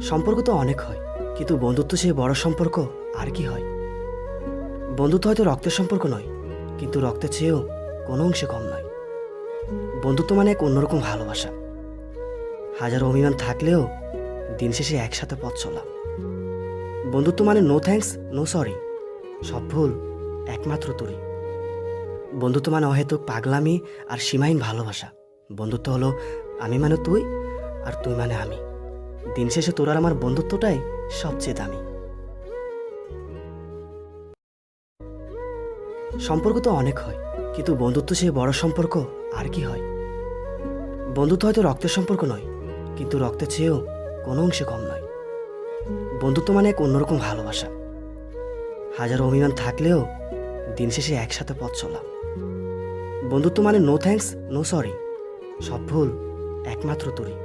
সম্পর্ক তো অনেক হয়, কিন্তু বন্ধুত্ব চেয়ে বড় সম্পর্ক আর কি হয়? বন্ধুত্ব হয়তো রক্তের সম্পর্ক নয়, কিন্তু রক্তের চেয়েও কোনো অংশে কম নয়। বন্ধুত্ব মানে এক অন্যরকম ভালোবাসা। হাজারো অভিমান থাকলেও দিন শেষে একসাথে পথ চলা। বন্ধুত্ব মানে নো থ্যাঙ্কস, নো সরি, সব ভুল একমাত্র তোরই। বন্ধুত্ব মানে অহেতুক পাগলামি আর সীমাহীন ভালোবাসা। বন্ধুত্ব হলো আমি মানে তুই, আর তুই মানে আমি। দিন শেষে তোর আর আমার বন্ধুত্বটাই সবচেয়ে দামি। সম্পর্ক তো অনেক হয়, কিন্তু বন্ধুত্ব চেয়ে বড় সম্পর্ক আর কি হয়? বন্ধুত্ব হয়তো রক্তের সম্পর্ক নয়, কিন্তু রক্তের চেয়েও কোনো অংশে কম নয়। বন্ধুত্ব মানে এক অন্যরকম ভালোবাসা। হাজারো অভিমান থাকলেও দিন শেষে একসাথে পথ চলা। বন্ধুত্ব মানে নো থ্যাঙ্কস, নো সরি, সব ভুল একমাত্র তোরই।